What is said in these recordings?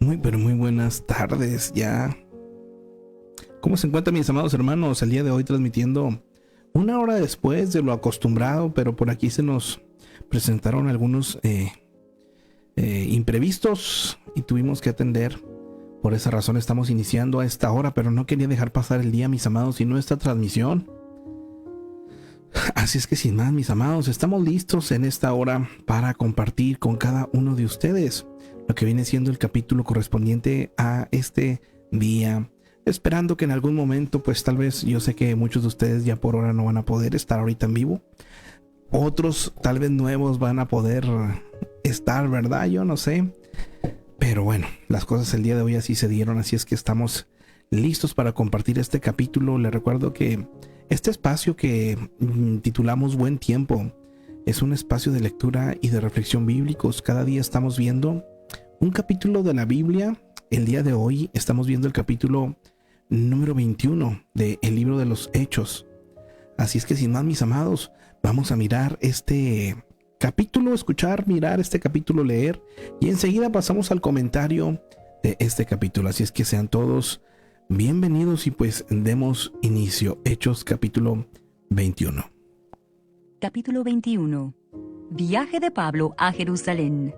Pero muy buenas tardes ya. ¿Cómo se encuentran mis amados hermanos? El día de hoy transmitiendo una hora después de lo acostumbrado, pero por aquí se nos presentaron algunos imprevistos y tuvimos que atender. Por esa razón estamos iniciando a esta hora, pero no quería dejar pasar el día, mis amados, y nuestra transmisión. Así es que sin más, mis amados, estamos listos en esta hora para compartir con cada uno de ustedes lo que viene siendo el capítulo correspondiente a este día, esperando que en algún momento, pues tal vez, yo sé que muchos de ustedes ya por ahora no van a poder estar ahorita en vivo, otros tal vez nuevos van a poder estar, ¿verdad? Yo no sé, pero bueno, las cosas el día de hoy así se dieron, así es que estamos listos para compartir este capítulo. Les recuerdo que este espacio que titulamos Buen Tiempo es un espacio de lectura y de reflexión bíblicos. Cada día estamos viendo un capítulo de la Biblia. El día de hoy estamos viendo el capítulo número 21 del libro de los Hechos. Así es que sin más, mis amados, vamos a mirar este capítulo, mirar este capítulo, leer, y enseguida pasamos al comentario de este capítulo. Así es que sean todos bienvenidos y pues demos inicio. Hechos capítulo 21. Capítulo 21. Viaje de Pablo a Jerusalén.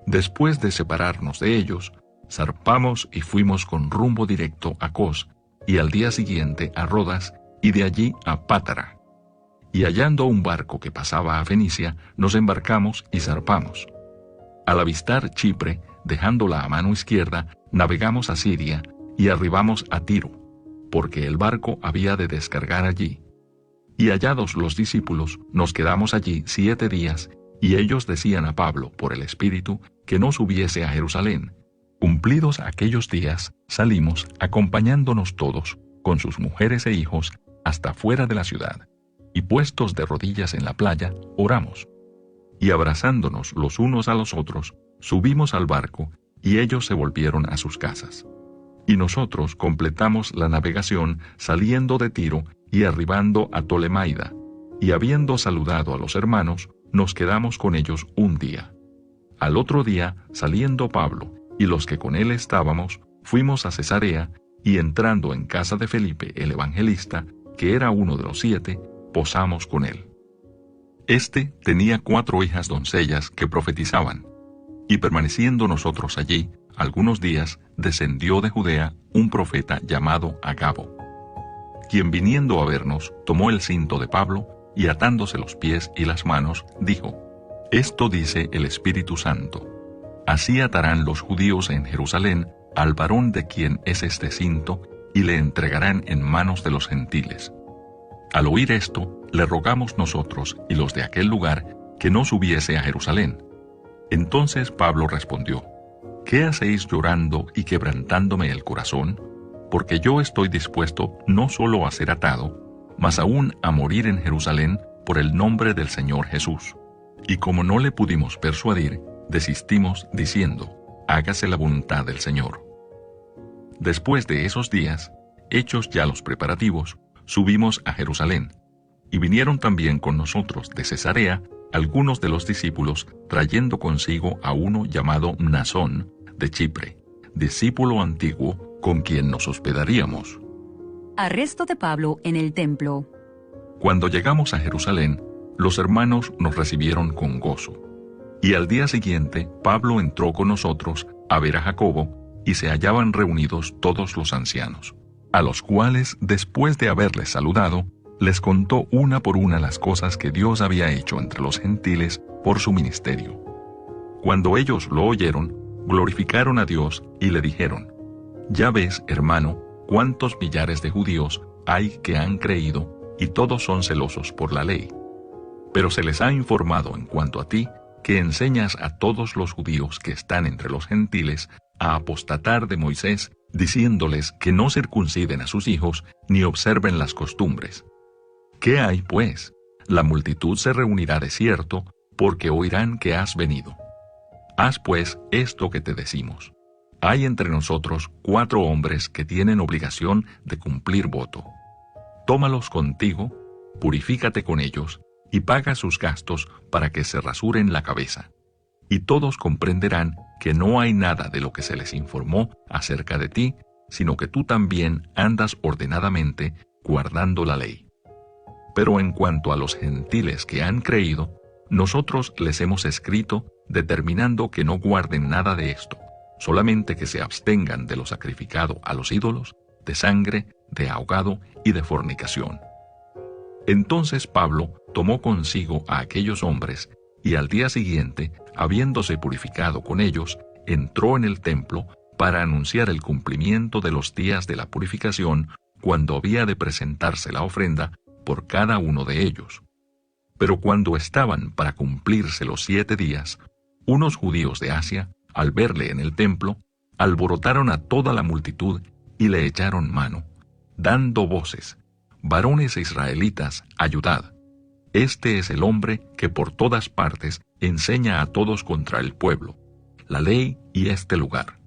Después de separarnos de ellos, zarpamos y fuimos con rumbo directo a Cos, y al día siguiente a Rodas, y de allí a Pátara. Y hallando un barco que pasaba a Fenicia, nos embarcamos y zarpamos. Al avistar Chipre, dejándola a mano izquierda, navegamos a Siria y arribamos a Tiro, porque el barco había de descargar allí. Y hallados los discípulos, nos quedamos allí 7 días, y ellos decían a Pablo, por el Espíritu, que no subiese a Jerusalén. Cumplidos aquellos días, salimos, acompañándonos todos, con sus mujeres e hijos, hasta fuera de la ciudad, y puestos de rodillas en la playa, oramos. Y abrazándonos los unos a los otros, subimos al barco, y ellos se volvieron a sus casas. Y nosotros completamos la navegación saliendo de Tiro y arribando a Tolemaida, y habiendo saludado a los hermanos, nos quedamos con ellos un día. Al otro día, saliendo Pablo y los que con él estábamos, fuimos a Cesarea, y entrando en casa de Felipe el evangelista, que era uno de los 7, posamos con él. Este tenía 4 hijas doncellas que profetizaban, y permaneciendo nosotros allí algunos días, descendió de Judea un profeta llamado Agabo, quien viniendo a vernos, tomó el cinto de Pablo, y atándose los pies y las manos, dijo: Esto dice el Espíritu Santo: Así atarán los judíos en Jerusalén al varón de quien es este cinto, y le entregarán en manos de los gentiles. Al oír esto, le rogamos nosotros y los de aquel lugar que no subiese a Jerusalén. Entonces Pablo respondió: ¿Qué hacéis llorando y quebrantándome el corazón? Porque yo estoy dispuesto no solo a ser atado, mas aún a morir en Jerusalén por el nombre del Señor Jesús. Y como no le pudimos persuadir, desistimos diciendo: Hágase la voluntad del Señor. Después de esos días, hechos ya los preparativos, subimos a Jerusalén, y vinieron también con nosotros de Cesarea algunos de los discípulos, trayendo consigo a uno llamado Mnasón de Chipre, discípulo antiguo con quien nos hospedaríamos. Arresto de Pablo en el templo. Cuando llegamos a Jerusalén, los hermanos nos recibieron con gozo. Y al día siguiente, Pablo entró con nosotros a ver a Jacobo, y se hallaban reunidos todos los ancianos, a los cuales, después de haberles saludado, les contó una por una las cosas que Dios había hecho entre los gentiles por su ministerio. Cuando ellos lo oyeron, glorificaron a Dios y le dijeron: Ya ves, hermano, cuántos millares de judíos hay que han creído, y todos son celosos por la ley. Pero se les ha informado en cuanto a ti, que enseñas a todos los judíos que están entre los gentiles a apostatar de Moisés, diciéndoles que no circunciden a sus hijos ni observen las costumbres. ¿Qué hay, pues? La multitud se reunirá de cierto, porque oirán que has venido. Haz, pues, esto que te decimos. Hay entre nosotros 4 hombres que tienen obligación de cumplir voto. Tómalos contigo, purifícate con ellos, y paga sus gastos para que se rasuren la cabeza. y todos comprenderán que no hay nada de lo que se les informó acerca de ti, sino que tú también andas ordenadamente guardando la ley. Pero en cuanto a los gentiles que han creído, nosotros les hemos escrito determinando que no guarden nada de esto, solamente que se abstengan de lo sacrificado a los ídolos, de sangre, de ahogado y de fornicación. Entonces Pablo tomó consigo a aquellos hombres y al día siguiente, habiéndose purificado con ellos, entró en el templo para anunciar el cumplimiento de los días de la purificación cuando había de presentarse la ofrenda por cada uno de ellos. Pero cuando estaban para cumplirse los 7 días, unos judíos de Asia, al verle en el templo, alborotaron a toda la multitud y le echaron mano, dando voces: «Varones israelitas, ayudad. Este es el hombre que por todas partes enseña a todos contra el pueblo, la ley y este lugar.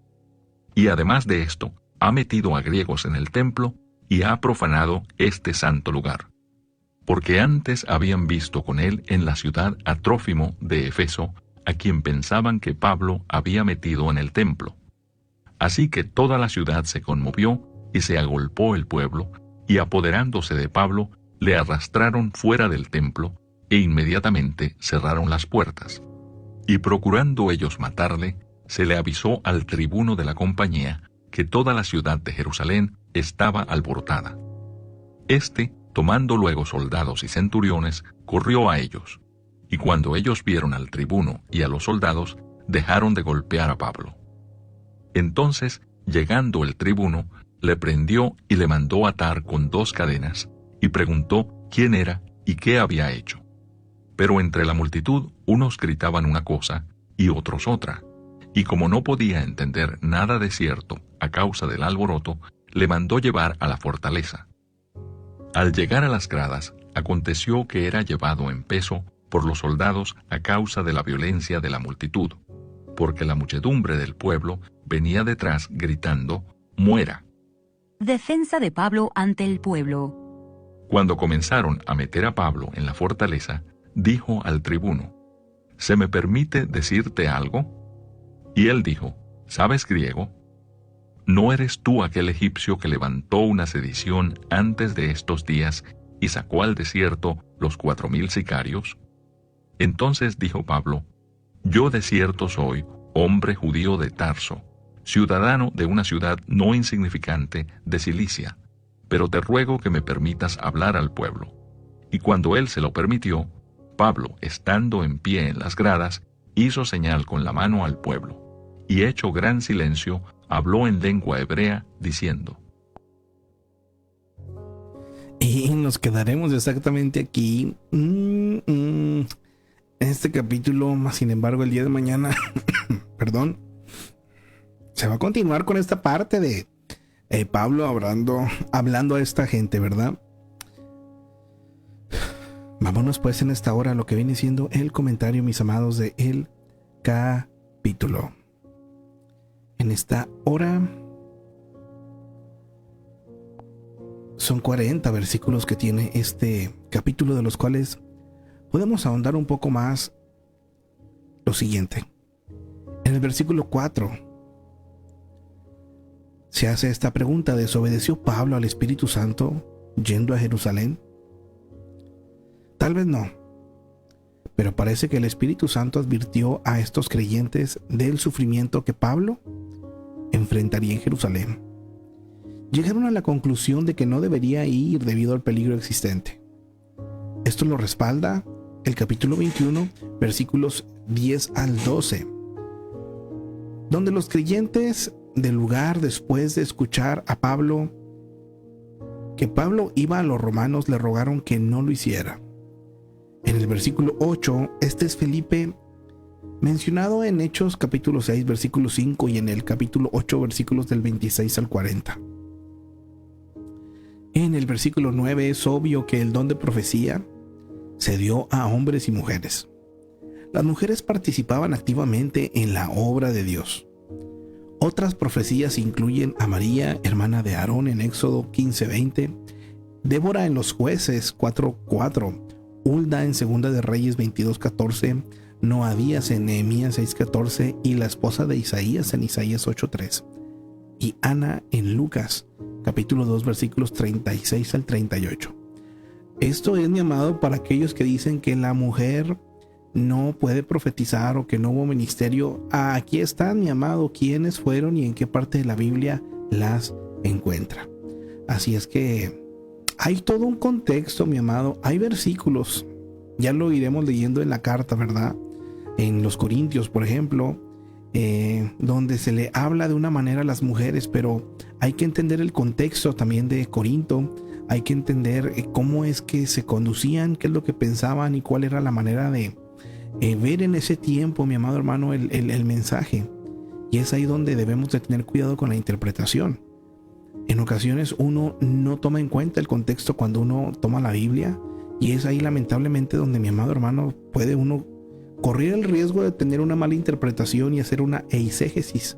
Y además de esto, ha metido a griegos en el templo y ha profanado este santo lugar». Porque antes habían visto con él en la ciudad a Trófimo de Efeso, a quien pensaban que Pablo había metido en el templo. Así que toda la ciudad se conmovió y se agolpó el pueblo, y apoderándose de Pablo, le arrastraron fuera del templo, e inmediatamente cerraron las puertas. Y procurando ellos matarle, se le avisó al tribuno de la compañía que toda la ciudad de Jerusalén estaba alborotada. Este, tomando luego soldados y centuriones, corrió a ellos, y cuando ellos vieron al tribuno y a los soldados, dejaron de golpear a Pablo. Entonces, llegando el tribuno, le prendió y le mandó atar con 2 cadenas, y preguntó quién era y qué había hecho. Pero entre la multitud unos gritaban una cosa y otros otra, y como no podía entender nada de cierto a causa del alboroto, le mandó llevar a la fortaleza. Al llegar a las gradas, aconteció que era llevado en peso por los soldados a causa de la violencia de la multitud, porque la muchedumbre del pueblo venía detrás gritando: «¡Muera!». Defensa de Pablo ante el pueblo. Cuando comenzaron a meter a Pablo en la fortaleza, dijo al tribuno: «¿Se me permite decirte algo?». Y él dijo: «¿Sabes griego? ¿No eres tú aquel egipcio que levantó una sedición antes de estos días y sacó al desierto los 4000 sicarios?». Entonces dijo Pablo: «Yo de cierto soy hombre judío de Tarso, ciudadano de una ciudad no insignificante de Cilicia, pero te ruego que me permitas hablar al pueblo». Y cuando él se lo permitió, Pablo, estando en pie en las gradas, hizo señal con la mano al pueblo, y hecho gran silencio, habló en lengua hebrea, diciendo. Y nos quedaremos exactamente aquí. En este capítulo, más sin embargo, el día de mañana, perdón, se va a continuar con esta parte de Pablo hablando a esta gente, ¿verdad? Vámonos pues en esta hora a lo que viene siendo el comentario, mis amados, de el capítulo. En esta hora son 40 versículos que tiene este capítulo, de los cuales podemos ahondar un poco más. Lo siguiente: en el versículo 4 se hace esta pregunta: ¿desobedeció Pablo al Espíritu Santo yendo a Jerusalén? Tal vez no, pero parece que el Espíritu Santo advirtió a estos creyentes del sufrimiento que Pablo enfrentaría en Jerusalén. Llegaron a la conclusión de que no debería ir debido al peligro existente. Esto lo respalda el capítulo 21, versículos 10 al 12, donde los creyentes del lugar, después de escuchar a Pablo, que Pablo iba a los romanos, le rogaron que no lo hiciera. En el versículo 8, este es Felipe, mencionado en Hechos capítulo 6, versículo 5, y en el capítulo 8, versículos del 26 al 40. En el versículo 9 es obvio que el don de profecía se dio a hombres y mujeres. Las mujeres participaban activamente en la obra de Dios. Otras profecías incluyen a María, hermana de Aarón, en Éxodo 15:20, Débora en los Jueces 4:4, Hulda en Segunda de Reyes 22:14, Noadías en Nehemías 6:14 y la esposa de Isaías en Isaías 8:3. Y Ana en Lucas capítulo 2 versículos 36 al 38. Esto es, mi amado, para aquellos que dicen que la mujer no puede profetizar o que no hubo ministerio. Aquí están, mi amado, quiénes fueron y en qué parte de la Biblia las encuentra. Así es que hay todo un contexto, mi amado. Hay versículos, ya lo iremos leyendo en la carta, ¿verdad? En los Corintios, por ejemplo, donde se le habla de una manera a las mujeres, pero hay que entender el contexto también de Corinto. Hay que entender cómo es que se conducían, qué es lo que pensaban y cuál era la manera de ver en ese tiempo, mi amado hermano, el mensaje. Y es ahí donde debemos de tener cuidado con la interpretación. En ocasiones uno no toma en cuenta el contexto cuando uno toma la Biblia, y es ahí lamentablemente donde, mi amado hermano, puede uno correr el riesgo de tener una mala interpretación y hacer una eisegesis.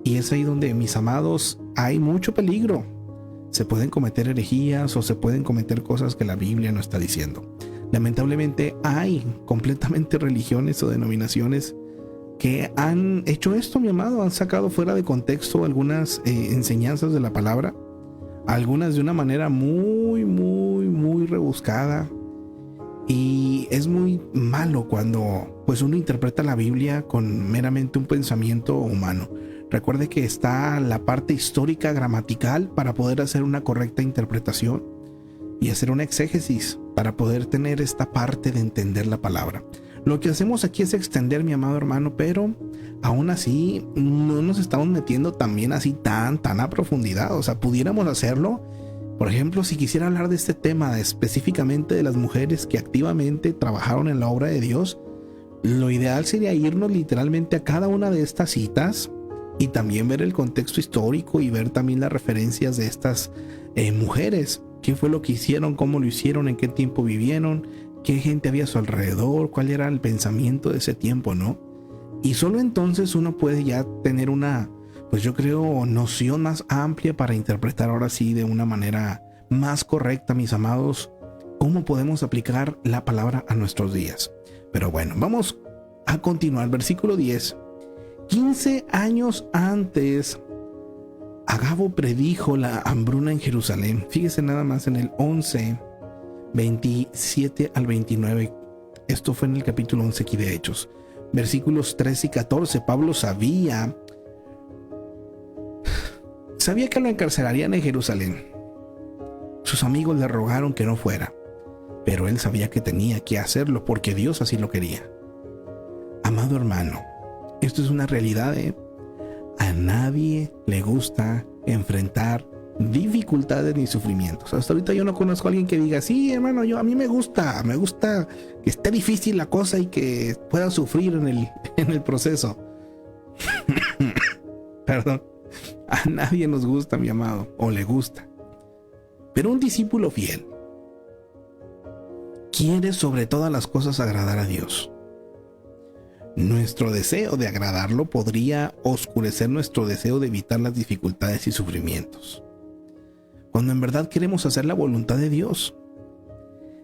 Y es ahí donde, mis amados, hay mucho peligro. Se pueden cometer herejías o se pueden cometer cosas que la Biblia no está diciendo. Lamentablemente hay completamente religiones o denominaciones que han hecho esto, mi amado. Han sacado fuera de contexto algunas enseñanzas de la palabra, algunas de una manera muy rebuscada, y es muy malo cuando pues uno interpreta la Biblia con meramente un pensamiento humano. Recuerde que está la parte histórica gramatical para poder hacer una correcta interpretación y hacer una exégesis para poder tener esta parte de entender la palabra. Lo que hacemos aquí es extender, mi amado hermano, pero aún así no nos estamos metiendo también así tan a profundidad. O sea, pudiéramos hacerlo. Por ejemplo, si quisiera hablar de este tema específicamente de las mujeres que activamente trabajaron en la obra de Dios, lo ideal sería irnos literalmente a cada una de estas citas y también ver el contexto histórico y ver también las referencias de estas mujeres. ¿Qué fue lo que hicieron? ¿Cómo lo hicieron? ¿En qué tiempo vivieron? ¿Qué gente había a su alrededor? ¿Cuál era el pensamiento de ese tiempo, no? Y solo entonces uno puede ya tener una, pues yo creo, noción más amplia para interpretar ahora sí de una manera más correcta, mis amados, cómo podemos aplicar la palabra a nuestros días. Pero bueno, vamos a continuar. Versículo 10. 15 años antes, Agabo predijo la hambruna en Jerusalén. Fíjese nada más en el 11, 27 al 29. Esto fue en el capítulo 11 aquí de Hechos. Versículos 13 y 14. Pablo sabía que lo encarcelarían en Jerusalén. Sus amigos le rogaron que no fuera, pero él sabía que tenía que hacerlo porque Dios así lo quería. Amado hermano, esto es una realidad, A nadie le gusta enfrentar dificultades ni sufrimientos. Hasta ahorita yo no conozco a alguien que diga, sí, hermano, a mí me gusta que esté difícil la cosa y que pueda sufrir en el proceso. Perdón. A nadie nos gusta, mi amado, o le gusta. Pero un discípulo fiel quiere sobre todas las cosas agradar a Dios. Nuestro deseo de agradarlo podría oscurecer nuestro deseo de evitar las dificultades y sufrimientos. Cuando en verdad queremos hacer la voluntad de Dios,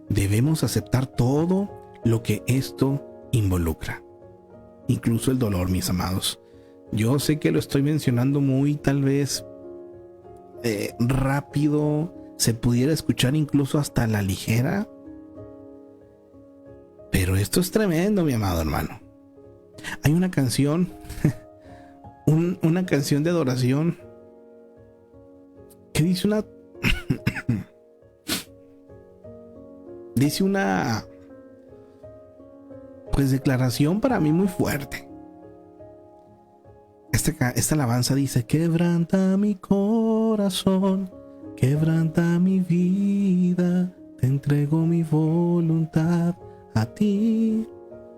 debemos aceptar todo lo que esto involucra, incluso el dolor, mis amados. Yo sé que lo estoy mencionando muy tal vez rápido, se pudiera escuchar incluso hasta a la ligera, pero esto es tremendo, mi amado hermano. Hay una canción, una canción de adoración que dice una pues declaración para mí muy fuerte. Esta alabanza dice: quebranta mi corazón, quebranta mi vida, te entrego mi voluntad a ti.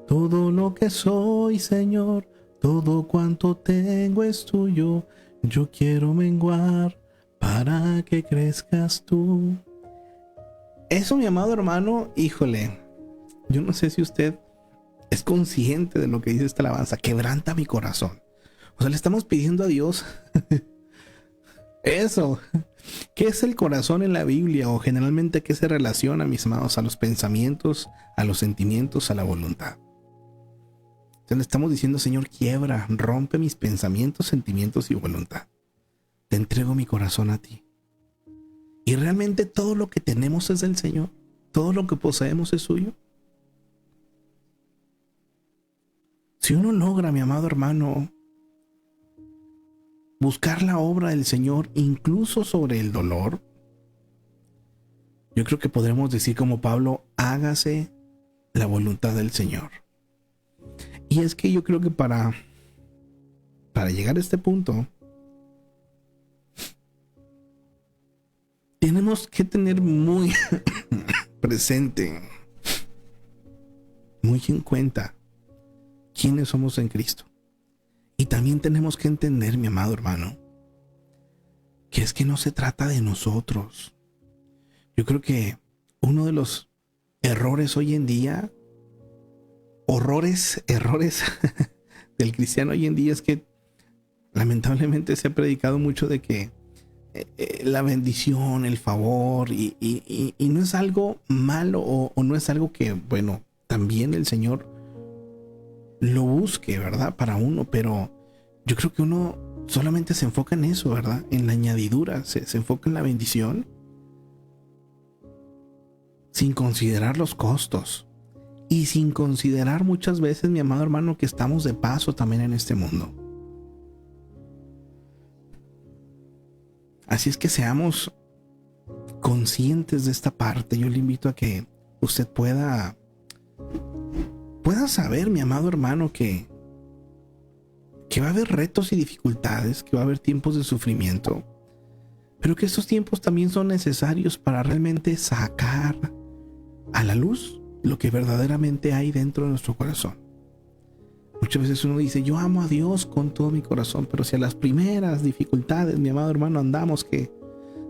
Todo lo que soy, Señor, todo cuanto tengo es tuyo. Yo quiero menguar para que crezcas tú. Eso, mi amado hermano, híjole, yo no sé si usted es consciente de lo que dice esta alabanza. Quebranta mi corazón. O sea, le estamos pidiendo a Dios eso. ¿Qué es el corazón en la Biblia? O generalmente, ¿qué se relaciona, mis amados, a los pensamientos, a los sentimientos, a la voluntad? Entonces le estamos diciendo, Señor, quiebra, rompe mis pensamientos, sentimientos y voluntad. Te entrego mi corazón a ti. Y realmente todo lo que tenemos es del Señor. Todo lo que poseemos es suyo. Si uno logra, mi amado hermano, buscar la obra del Señor incluso sobre el dolor, yo creo que podremos decir como Pablo, hágase la voluntad del Señor. Y es que yo creo que para llegar a este punto, tenemos que tener muy presente, muy en cuenta quiénes somos en Cristo. Y también tenemos que entender, mi amado hermano, que es que no se trata de nosotros. Yo creo que uno de los errores hoy en día, errores del cristiano hoy en día, es que lamentablemente se ha predicado mucho de que la bendición, el favor, y no es algo malo o no es algo que, bueno, también el Señor lo busque, ¿verdad? Para uno, pero yo creo que uno solamente se enfoca en eso, ¿verdad? En la añadidura, se enfoca en la bendición, sin considerar los costos y sin considerar muchas veces, mi amado hermano, que estamos de paso también en este mundo. Así es que seamos conscientes de esta parte. Yo le invito a que usted pueda saber, mi amado hermano, que va a haber retos y dificultades, que va a haber tiempos de sufrimiento, pero que estos tiempos también son necesarios para realmente sacar a la luz lo que verdaderamente hay dentro de nuestro corazón. Muchas veces uno dice, yo amo a Dios con todo mi corazón, pero si a las primeras dificultades, mi amado hermano, andamos que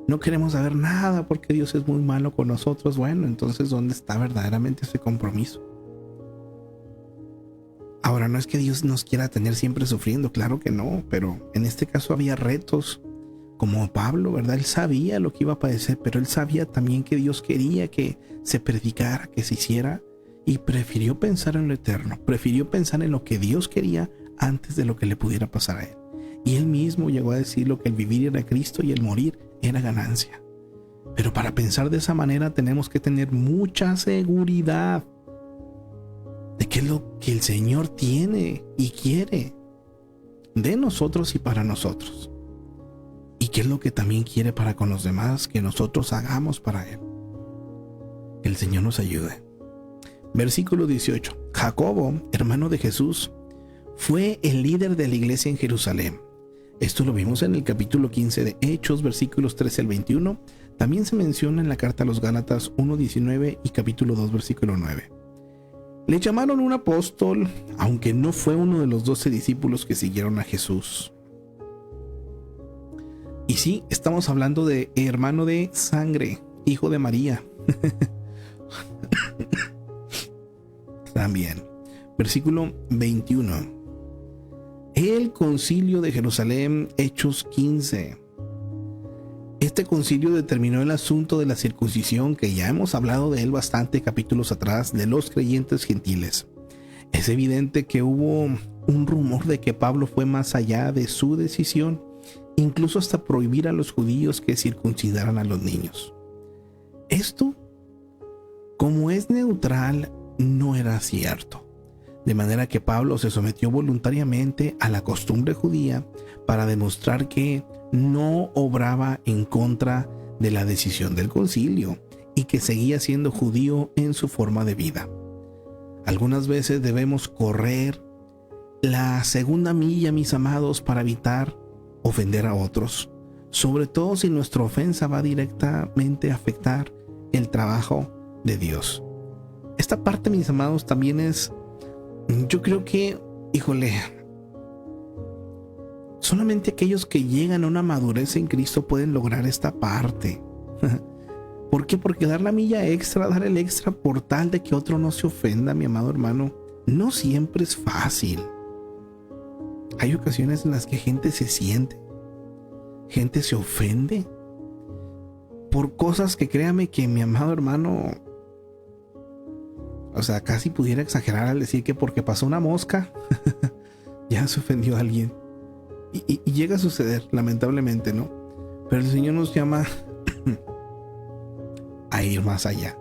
no queremos saber nada porque Dios es muy malo con nosotros, bueno, entonces ¿dónde está verdaderamente ese compromiso? Ahora, no es que Dios nos quiera tener siempre sufriendo, claro que no, pero en este caso había retos, como Pablo, ¿verdad? Él sabía lo que iba a padecer, pero él sabía también que Dios quería que se predicara, que se hiciera, y prefirió pensar en lo eterno, prefirió pensar en lo que Dios quería antes de lo que le pudiera pasar a él. Y él mismo llegó a decir lo que el vivir era Cristo y el morir era ganancia. Pero para pensar de esa manera tenemos que tener mucha seguridad de qué es lo que el Señor tiene y quiere de nosotros y para nosotros. Y qué es lo que también quiere para con los demás que nosotros hagamos para Él. Que el Señor nos ayude. Versículo 18. Jacobo, hermano de Jesús, fue el líder de la iglesia en Jerusalén. Esto lo vimos en el capítulo 15 de Hechos, versículos 13 al 21. También se menciona en la carta a los Gálatas 1:19 y capítulo 2, versículo 9. Le llamaron un apóstol, aunque no fue uno de los 12 discípulos que siguieron a Jesús. Y sí, estamos hablando de hermano de sangre, hijo de María. También, versículo 21. El concilio de Jerusalén, Hechos 15. Este concilio determinó el asunto de la circuncisión, que ya hemos hablado de él bastante capítulos atrás, de los creyentes gentiles. Es evidente que hubo un rumor de que Pablo fue más allá de su decisión, incluso hasta prohibir a los judíos que circuncidaran a los niños. Esto, como es neutral, no era cierto. De manera que Pablo se sometió voluntariamente a la costumbre judía para demostrar que no obraba en contra de la decisión del concilio y que seguía siendo judío en su forma de vida. Algunas veces debemos correr la segunda milla, mis amados, para evitar ofender a otros, sobre todo si nuestra ofensa va directamente a afectar el trabajo de Dios. Esta parte, mis amados, también es, yo creo que, solamente aquellos que llegan a una madurez en Cristo pueden lograr esta parte. ¿Por qué? Porque dar la milla extra, dar el extra por tal de que otro no se ofenda, mi amado hermano, no siempre es fácil. Hay ocasiones en las que gente se siente, gente se ofende por cosas que, créame que, mi amado hermano, O sea, casi pudiera exagerar al decir que porque pasó una mosca, ya se ofendió a alguien. Y llega a suceder, lamentablemente, ¿no? Pero el Señor nos llama a ir más allá.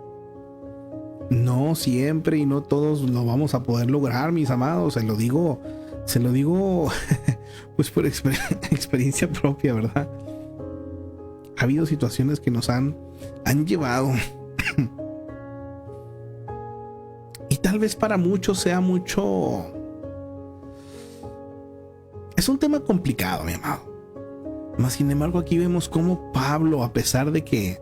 No siempre y no todos lo vamos a poder lograr, mis amados. Se lo digo pues por experiencia propia, ¿verdad? Ha habido situaciones que nos han llevado. Y tal vez para muchos sea mucho. Es un tema complicado, mi amado. Mas sin embargo, aquí vemos cómo Pablo, a pesar de que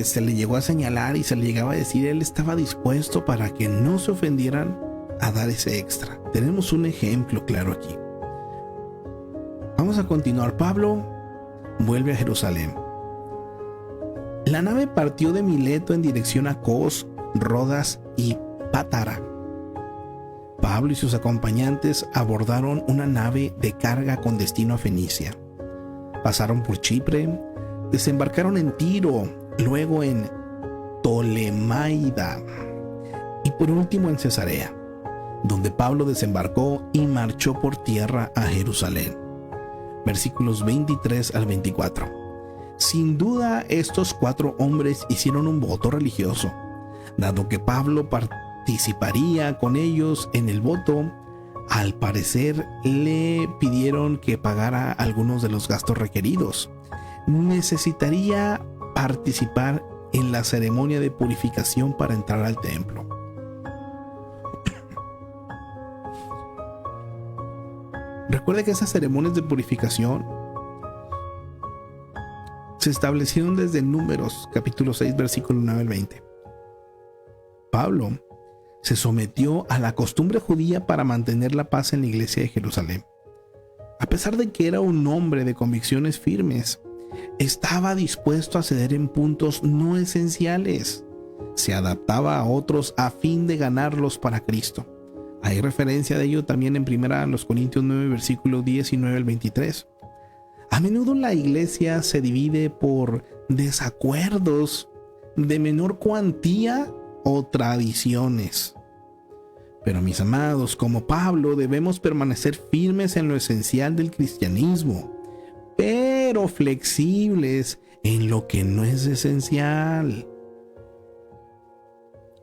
se le llegó a señalar y se le llegaba a decir, él estaba dispuesto para que no se ofendieran a dar ese extra. Tenemos un ejemplo claro aquí. Vamos a continuar. Pablo vuelve a Jerusalén. La nave partió de Mileto en dirección a Cos, Rodas y Pátara. Pablo y sus acompañantes abordaron una nave de carga con destino a Fenicia. Pasaron por Chipre, desembarcaron en Tiro, luego en Ptolemaida y por último en Cesarea, donde Pablo desembarcó y marchó por tierra a Jerusalén. Versículos 23 al 24. Sin duda, estos 4 hombres hicieron un voto religioso. Dado que Pablo participaría con ellos en el voto, al parecer le pidieron que pagara algunos de los gastos requeridos. Necesitaría participar en la ceremonia de purificación para entrar al templo. Recuerde que esas ceremonias de purificación se establecieron desde Números, capítulo 6, versículo 9 al 20. Pablo se sometió a la costumbre judía para mantener la paz en la iglesia de Jerusalén. A pesar de que era un hombre de convicciones firmes, estaba dispuesto a ceder en puntos no esenciales. Se adaptaba a otros a fin de ganarlos para Cristo. Hay referencia de ello también en 1 Corintios 9, versículo 19 al 23. A menudo la iglesia se divide por desacuerdos de menor cuantía o tradiciones. Pero mis amados, como Pablo, debemos permanecer firmes en lo esencial del cristianismo, pero flexibles en lo que no es esencial.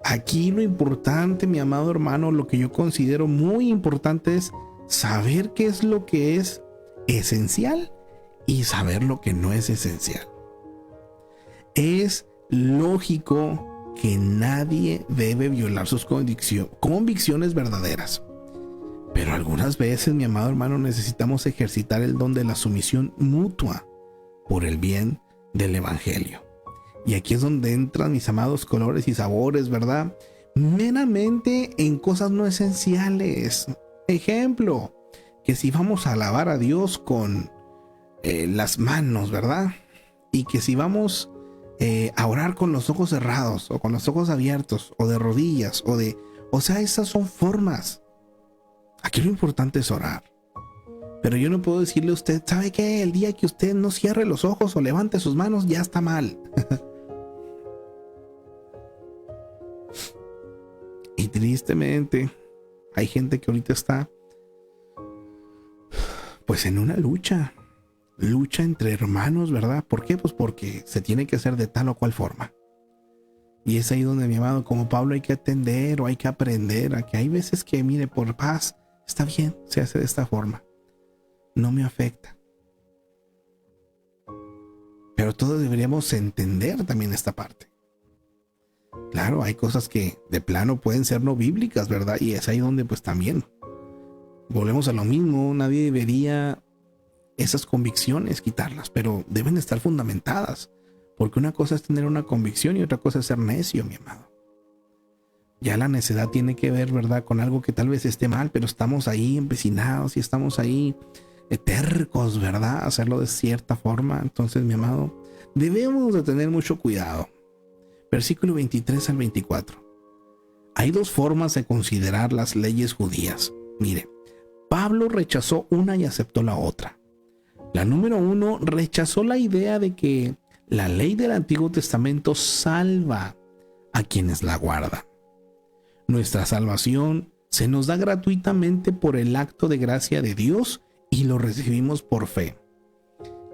Aquí lo importante, mi amado hermano, lo que yo considero muy importante es saber qué es lo que es esencial y saber lo que no es esencial. Es lógico que nadie debe violar sus convicciones verdaderas. Pero algunas veces, mi amado hermano, necesitamos ejercitar el don de la sumisión mutua por el bien del evangelio. Y aquí es donde entran, mis amados, colores y sabores, ¿verdad? Meramente en cosas no esenciales. Ejemplo, que si vamos a alabar a Dios con las manos, ¿verdad? Y que si vamos a orar con los ojos cerrados o con los ojos abiertos o de rodillas o sea, esas son formas. Aquí lo importante es orar. Pero yo no puedo decirle a usted, ¿sabe qué? El día que usted no cierre los ojos o levante sus manos ya está mal. Y tristemente hay gente que ahorita está pues en una lucha entre hermanos, ¿verdad? ¿Por qué? Pues porque se tiene que hacer de tal o cual forma. Y es ahí donde, mi amado, como Pablo, hay que atender o hay que aprender a que hay veces que, mire, por paz, está bien, se hace de esta forma. No me afecta. Pero todos deberíamos entender también esta parte. Claro, hay cosas que de plano pueden ser no bíblicas, ¿verdad? Y es ahí donde pues también volvemos a lo mismo. Nadie debería esas convicciones quitarlas, pero deben estar fundamentadas. Porque una cosa es tener una convicción y otra cosa es ser necio, mi amado. Ya la necedad tiene que ver, ¿verdad?, con algo que tal vez esté mal, pero estamos ahí empecinados y estamos ahí tercos, ¿verdad?, hacerlo de cierta forma. Entonces, mi amado, debemos de tener mucho cuidado. Versículo 23 al 24. Hay dos formas de considerar las leyes judías. Mire, Pablo rechazó una y aceptó la otra. La número 1 rechazó la idea de que la ley del Antiguo Testamento salva a quienes la guardan. Nuestra salvación se nos da gratuitamente por el acto de gracia de Dios y lo recibimos por fe.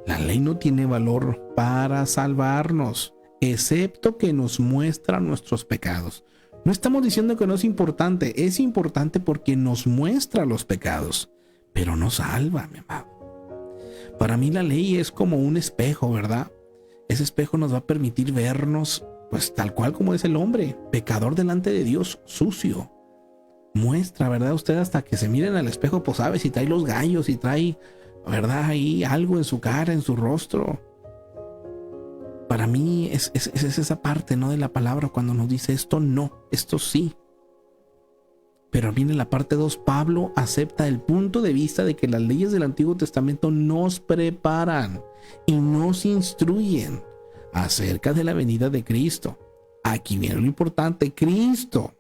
La ley no tiene valor para salvarnos, excepto que nos muestra nuestros pecados. No estamos diciendo que no es importante porque nos muestra los pecados, pero no salva, mi amado. Para mí la ley es como un espejo, ¿verdad? Ese espejo nos va a permitir vernos, pues tal cual como es el hombre, pecador delante de Dios, sucio. Muestra, ¿verdad? Usted hasta que se miren al espejo, pues sabe si trae los gallos, si trae, ¿verdad? Ahí algo en su cara, en su rostro. Para mí es esa parte, ¿no? De la palabra cuando nos dice esto no, esto sí. Pero viene la parte 2, Pablo acepta el punto de vista de que las leyes del Antiguo Testamento nos preparan y nos instruyen acerca de la venida de Cristo. Aquí viene lo importante, Cristo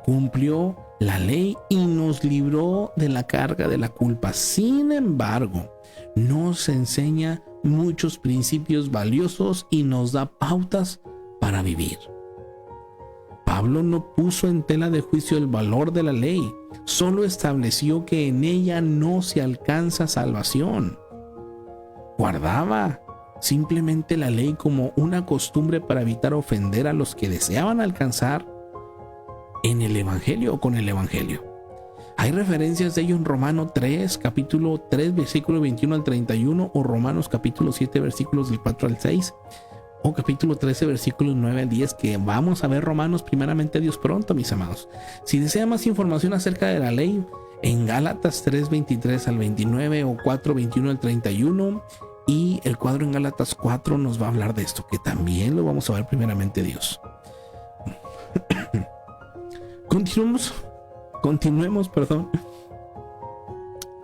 cumplió la ley y nos libró de la carga de la culpa. Sin embargo, nos enseña muchos principios valiosos y nos da pautas para vivir. Pablo no puso en tela de juicio el valor de la ley, solo estableció que en ella no se alcanza salvación. Guardaba simplemente la ley como una costumbre para evitar ofender a los que deseaban alcanzar en el Evangelio o con el Evangelio. Hay referencias de ello en Romanos 3, capítulo 3, versículo 21 al 31, o Romanos capítulo 7, versículos del 4 al 6, o capítulo 13, versículos 9 al 10, que vamos a ver Romanos primeramente Dios pronto, mis amados. Si desea más información acerca de la ley, en Gálatas 3, 23 al 29, o 4, 21 al 31, y el cuadro en Gálatas 4 nos va a hablar de esto, que también lo vamos a ver primeramente Dios. Continuemos.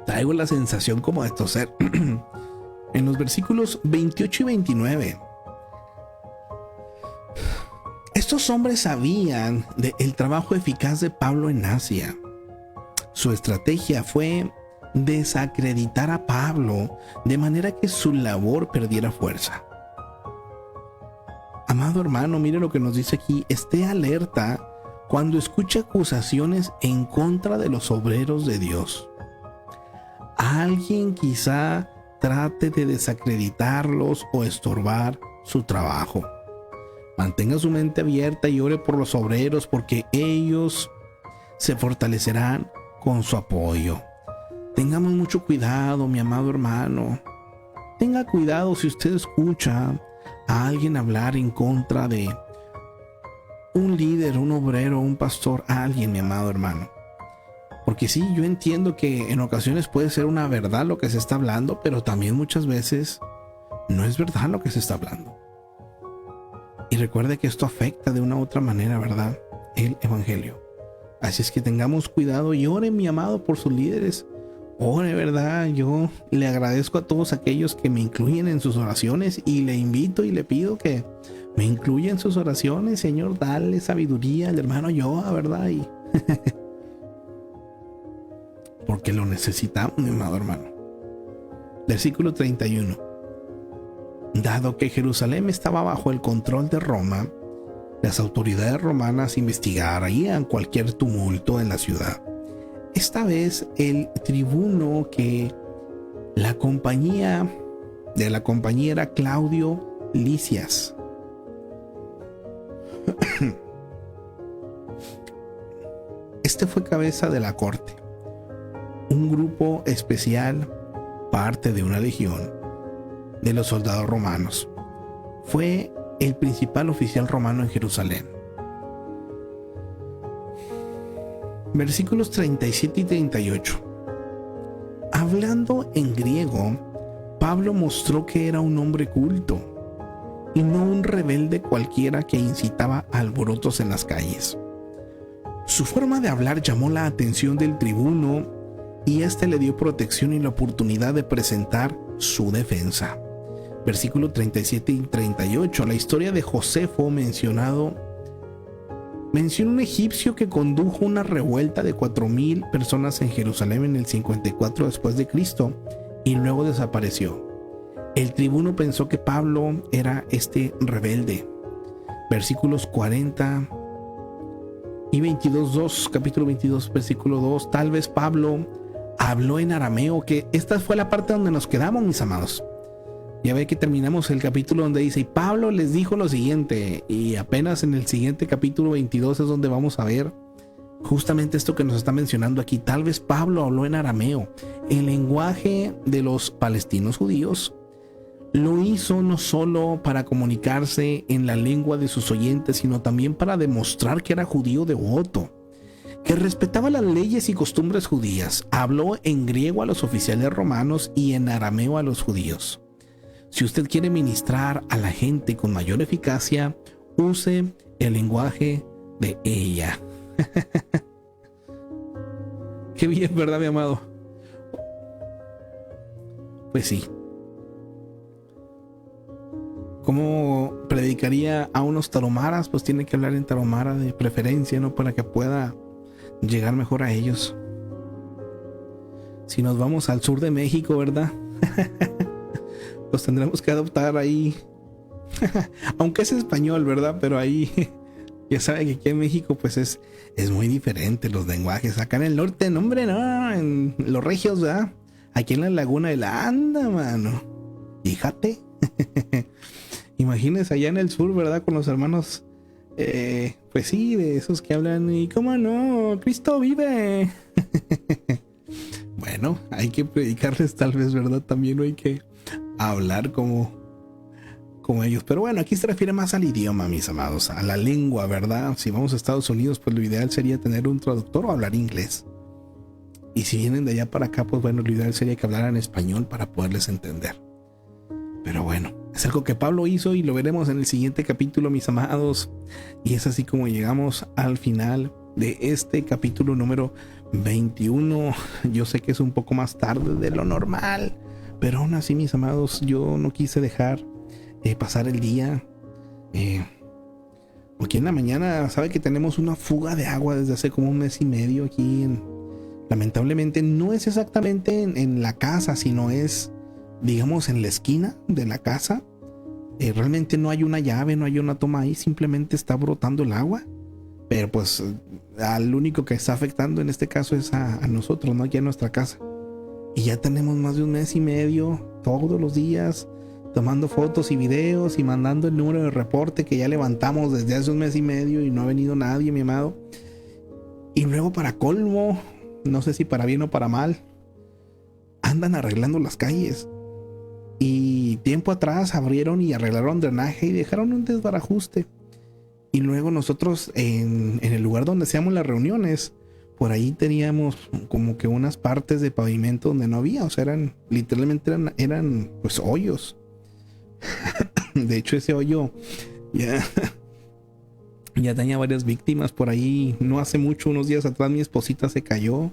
Traigo la sensación como de toser. En los versículos 28 y 29. Estos hombres sabían del trabajo eficaz de Pablo en Asia. Su estrategia fue desacreditar a Pablo de manera que su labor perdiera fuerza. Amado hermano, mire lo que nos dice aquí. Esté alerta cuando escuche acusaciones en contra de los obreros de Dios. Alguien quizá trate de desacreditarlos o estorbar su trabajo. Mantenga su mente abierta y ore por los obreros, porque ellos se fortalecerán con su apoyo. Tengamos mucho cuidado, mi amado hermano. Tenga cuidado si usted escucha a alguien hablar en contra de un líder, un obrero, un pastor, alguien, mi amado hermano. Porque sí, yo entiendo que en ocasiones puede ser una verdad lo que se está hablando, pero también muchas veces no es verdad lo que se está hablando. Y recuerde que esto afecta de una u otra manera, ¿verdad?, el evangelio. Así es que tengamos cuidado y ore, mi amado, por sus líderes. Ore, ¿verdad? Yo le agradezco a todos aquellos que me incluyen en sus oraciones y le invito y le pido que me incluya en sus oraciones. Señor, dale sabiduría al hermano Yoa, ¿verdad? Y porque lo necesitamos, mi amado hermano. Versículo 31. Dado que Jerusalén estaba bajo el control de Roma, las autoridades romanas investigarían cualquier tumulto en la ciudad. Esta vez el tribuno de la compañía era Claudio Lisias. Este fue cabeza de la corte, un grupo especial, parte de una legión de los soldados romanos. Fue el principal oficial romano en Jerusalén. Versículos 37 y 38. Hablando en griego, Pablo mostró que era un hombre culto y no un rebelde cualquiera que incitaba a alborotos en las calles. Su forma de hablar llamó la atención del tribuno y éste le dio protección y la oportunidad de presentar su defensa. Versículo 37 y 38. La historia de Josefo menciona un egipcio que condujo una revuelta de 4,000 personas en Jerusalén en el 54 después de Cristo y luego desapareció. El tribuno pensó que Pablo era este rebelde. Versículos 40 Y 22:2, capítulo 22, versículo 2, tal vez Pablo habló en arameo, que esta fue la parte donde nos quedamos, mis amados. Ya ve que terminamos el capítulo donde dice, y Pablo les dijo lo siguiente, y apenas en el siguiente capítulo 22 es donde vamos a ver justamente esto que nos está mencionando aquí. Tal vez Pablo habló en arameo, el lenguaje de los palestinos judíos. Lo hizo no solo para comunicarse en la lengua de sus oyentes, sino también para demostrar que era judío devoto, que respetaba las leyes y costumbres judías. Habló en griego a los oficiales romanos y en arameo a los judíos. Si usted quiere ministrar a la gente con mayor eficacia, use el lenguaje de ella. Qué bien, ¿verdad, mi amado? Pues sí. ¿Cómo predicaría a unos taromaras? Pues tiene que hablar en taromara de preferencia, ¿no? Para que pueda llegar mejor a ellos. Si nos vamos al sur de México, ¿verdad? Los tendremos que adoptar ahí. Aunque es español, ¿verdad? Pero ahí ya saben que aquí en México pues es muy diferente los lenguajes. Acá en el norte, no, hombre, no, en los regios, ¿verdad? Aquí en la Laguna de la Anda, mano. Fíjate. Imagínense allá en el sur, ¿verdad? Con los hermanos, pues sí, de esos que hablan, y cómo no, Cristo vive. Bueno, hay que predicarles tal vez, ¿verdad? También no hay que hablar como ellos. Pero bueno, aquí se refiere más al idioma, mis amados, a la lengua, ¿verdad? Si vamos a Estados Unidos, pues lo ideal sería tener un traductor o hablar inglés. Y si vienen de allá para acá, pues bueno, lo ideal sería que hablaran español para poderles entender. Pero bueno, es algo que Pablo hizo y lo veremos en el siguiente capítulo, mis amados. Y es así como llegamos al final de este capítulo número 21. Yo sé que es un poco más tarde de lo normal, pero aún así, mis amados, yo no quise dejar pasar el día. Aquí en la mañana, sabe que tenemos una fuga de agua desde hace como un mes y medio aquí. Lamentablemente no es exactamente en la casa, sino es, digamos, en la esquina de la casa. Realmente no hay una llave, no hay una toma ahí, simplemente está brotando el agua. Pero pues al único que está afectando en este caso es a nosotros, ¿no? Aquí en nuestra casa. Y ya tenemos más de un mes y medio, todos los días, tomando fotos y videos y mandando el número de reporte que ya levantamos desde hace un mes y medio y no ha venido nadie, mi amado. Y luego, para colmo, no sé si para bien o para mal, andan arreglando las calles. Y tiempo atrás abrieron y arreglaron drenaje y dejaron un desbarajuste. Y luego nosotros en el lugar donde hacíamos las reuniones, por ahí teníamos como que unas partes de pavimento donde no había, o sea, literalmente eran pues hoyos. De hecho, ese hoyo ya tenía varias víctimas por ahí. No hace mucho, unos días atrás, mi esposita se cayó.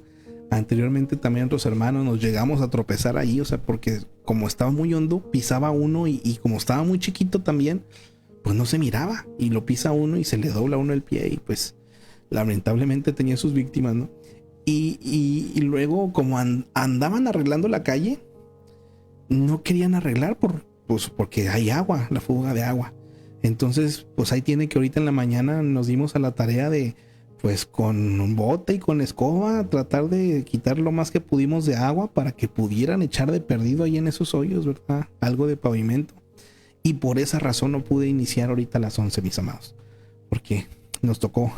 Anteriormente también otros hermanos nos llegamos a tropezar ahí, o sea, porque como estaba muy hondo, pisaba uno y como estaba muy chiquito también, pues no se miraba, y lo pisa uno y se le dobla uno el pie y pues lamentablemente tenía sus víctimas, ¿no? Y luego, como andaban arreglando la calle, no querían arreglar porque hay agua, la fuga de agua. Entonces, pues ahí tiene que ahorita en la mañana nos dimos a la tarea de, pues con un bote y con escoba, tratar de quitar lo más que pudimos de agua para que pudieran echar de perdido ahí en esos hoyos, ¿verdad? Algo de pavimento. Y por esa razón no pude iniciar ahorita a las 11, mis amados, porque nos tocó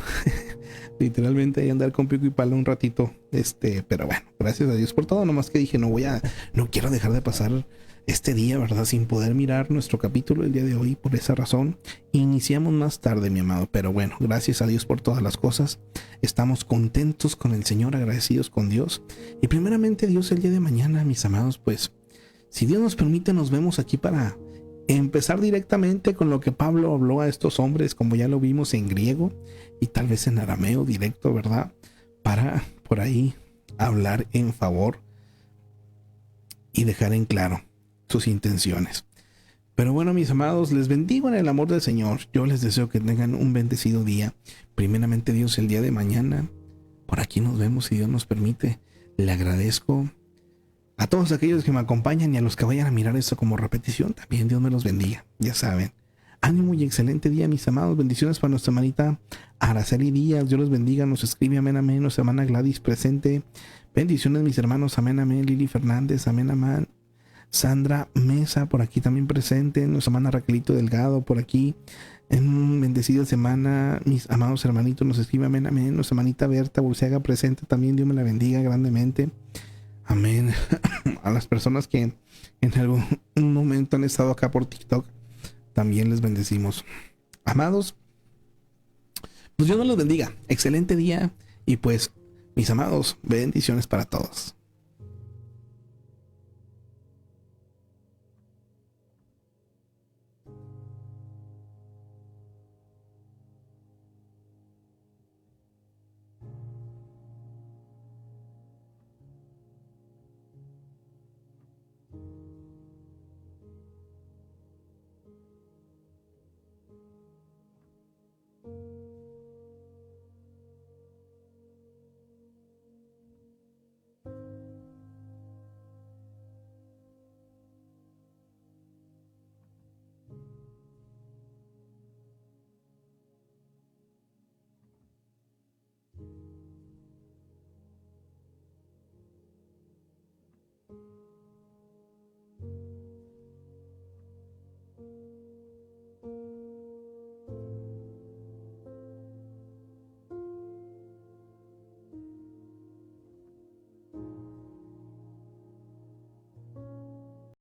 literalmente ahí andar con pico y pala un ratito. Pero bueno, gracias a Dios por todo. Nomás que dije, no quiero dejar de pasar este día, ¿verdad? Sin poder mirar nuestro capítulo el día de hoy. Por esa razón iniciamos más tarde, mi amado. Pero bueno, gracias a Dios por todas las cosas. Estamos contentos con el Señor, agradecidos con Dios. Y primeramente Dios, el día de mañana, mis amados, pues si Dios nos permite, nos vemos aquí para empezar directamente con lo que Pablo habló a estos hombres, como ya lo vimos en griego y tal vez en arameo directo, ¿verdad? Para por ahí hablar en favor y dejar en claro sus intenciones. Pero bueno, mis amados, les bendigo en el amor del Señor. Yo les deseo que tengan un bendecido día. Primeramente Dios, el día de mañana por aquí nos vemos, si Dios nos permite. Le agradezco a todos aquellos que me acompañan y a los que vayan a mirar esto como repetición. También Dios me los bendiga. Ya saben, Ánimo y excelente día, mis amados. Bendiciones para nuestra hermanita Araceli Díaz. Dios los bendiga. Nos escribe amén, amén. Nuestra hermana Gladys presente. Bendiciones, mis hermanos. Amén, amén. Lili Fernández. Amén, amén. Sandra Mesa por aquí también presente. Nuestra hermana Raquelito Delgado por aquí. En bendecida semana, mis amados hermanitos. Nos escribe amén, amén. Nuestra hermanita Berta Burciaga presente también. Dios me la bendiga grandemente. Amén. A las personas que en algún momento han estado acá por TikTok, también les bendecimos. Amados, pues Dios nos los bendiga. Excelente día. Y pues, mis amados, bendiciones para todos.